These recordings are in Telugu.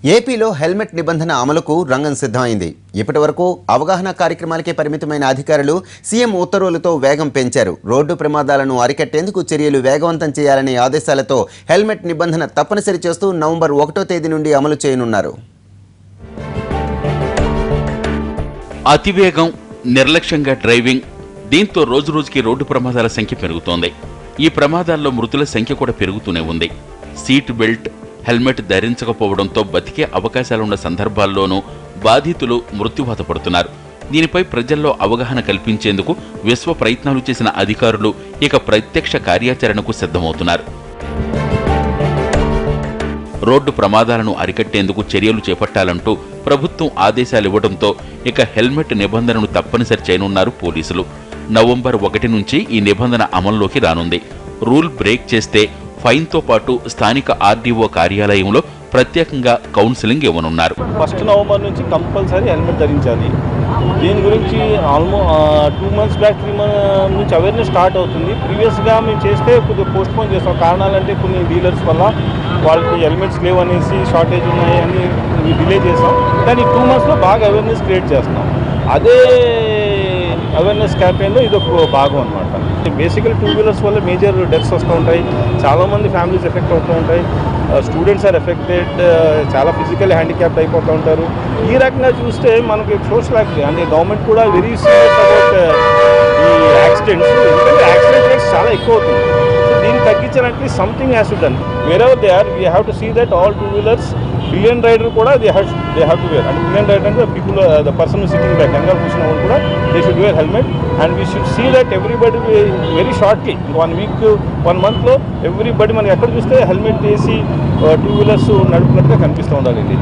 ఏపీలో హెల్మెట్ నిబంధన అమలుకు రంగం సిద్ధమైంది. ఇప్పటివరకు అవగాహన కార్యక్రమాలకే పరిమితమైన అధికారులు సీఎం ఉత్తర్వులతో వేగం పెంచారు. రోడ్డు ప్రమాదాలను అరికట్టేందుకు చర్యలు వేగవంతం చేయాలనే ఆదేశాలతో హెల్మెట్ నిబంధన తప్పనిసరి చేస్తూ నవంబర్ 1వ తేదీ నుండి అమలు చేయనున్నారు. అతివేగం, నిర్లక్ష్యంగా డ్రైవింగ్, దీంతో రోజురోజుకి రోడ్డు ప్రమాదాల సంఖ్య పెరుగుతోంది. ఈ ప్రమాదాల్లో మృతుల సంఖ్య కూడా పెరుగుతూనే ఉంది. సీట్ బెల్ట్, హెల్మెట్ ధరించకపోవడంతో బతికే అవకాశాలున్న సందర్భాల్లోనూ బాధితులు మృత్యువాత పడుతున్నారు. దీనిపై ప్రజల్లో అవగాహన కల్పించేందుకు విశ్వ ప్రయత్నాలు చేసిన అధికారులు ఇక ప్రత్యక్ష కార్యాచరణకు సిద్ధమవుతున్నారు. రోడ్డు ప్రమాదాలను అరికట్టేందుకు చర్యలు చేపట్టాలంటూ ప్రభుత్వం ఆదేశాలివ్వడంతో ఇక హెల్మెట్ నిబంధనను తప్పనిసరి చేయనున్నారు పోలీసులు. నవంబర్ 1 నుంచి ఈ నిబంధన అమల్లోకి రానుంది. రూల్ బ్రేక్ చేస్తే ఫైన్తో పాటు స్థానిక ఆర్డీఓ కార్యాలయంలో ప్రత్యేకంగా కౌన్సిలింగ్ ఇవ్వనున్నారు. 1 నవంబర్ నుంచి కంపల్సరీ హెల్మెట్ ధరించాలి. దీని గురించి ఆల్మోస్ట్ 2 months బ్యాక్ 3 months నుంచి అవేర్నెస్ స్టార్ట్ అవుతుంది. ప్రీవియస్గా మేము చేస్తే కొద్దిగా పోస్ట్పోన్ చేస్తాం. కారణాలంటే కొన్ని డీలర్స్ వల్ల వాళ్ళకి హెల్మెట్స్ లేవు అనేసి షార్టేజ్ ఉన్నాయి అని డిలే చేసాం. కానీ 2 monthsలో బాగా అవేర్నెస్ క్రియేట్ చేస్తున్నాం. అదే అవేర్నెస్ క్యాంపెయిన్లో ఇది ఒక భాగం అనమాట. బేసికల్ 2 wheelers వల్ల మేజర్ డెత్స్ వస్తూ ఉంటాయి. చాలామంది ఫ్యామిలీస్ ఎఫెక్ట్ అవుతూ ఉంటాయి. స్టూడెంట్స్ ఆర్ ఎఫెక్టెడ్, చాలా ఫిజికల్ హ్యాండిక్యాప్డ్ అయిపోతూ ఉంటారు. ఈ రకంగా చూస్తే మనకి సోషల్ యాక్టివిటీ అంటే గవర్నమెంట్ కూడా వెరీ సీరియస్ అబౌట్ ఈ యాక్సిడెంట్స్. ఎందుకంటే యాక్సిడెంట్ రేట్స్ చాలా ఎక్కువ అవుతుంది. సో దీన్ని తగ్గించాలంటే something has to done. Wherever they are we have to see that all 2 wheelers pillion rider కూడా దే హ్యావ్ టు వేర్. అంటే పిలియన్ రైడర్ అంటే people the person sitting back వెనకాల కూర్చున్న వాళ్ళు కూడా they should wear helmet. And we should see that everybody very shortly 1 week 1 monthలో ఎవ్రీబడి మనం ఎక్కడ చూస్తే హెల్మెట్ వేసి 2 wheelers నడుపునట్టుగా కనిపిస్తూ ఉండాలి.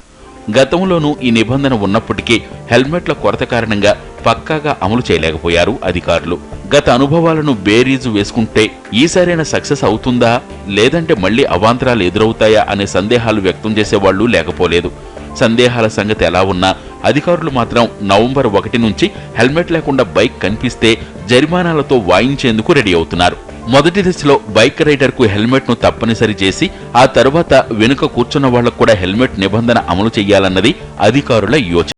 గతంలోనూ ఈ నిబంధన ఉన్నప్పటికీ హెల్మెట్ల కొరత కారణంగా పక్కాగా అమలు చేయలేకపోయారు అధికారులు. గత అనుభవాలను బేరీజు వేసుకుంటే ఈసారైనా సక్సెస్ అవుతుందా, లేదంటే మళ్లీ అవాంతరాలు ఎదురవుతాయా అనే సందేహాలు వ్యక్తం చేసేవాళ్లు లేకపోలేదు. సందేహాల సంగతి ఎలా ఉన్నా అధికారులు మాత్రం నవంబర్ 1 నుంచి హెల్మెట్ లేకుండా బైక్ కనిపిస్తే జరిమానాలతో వాయించేందుకు రెడీ అవుతున్నారు. మొదటి దశలో బైక్ రైడర్కు హెల్మెట్ను తప్పనిసరి చేసి ఆ తర్వాత వెనుక కూర్చున్న వాళ్లకు కూడా హెల్మెట్ నిబంధన అమలు చేయాలన్నది అధికారుల యోచన.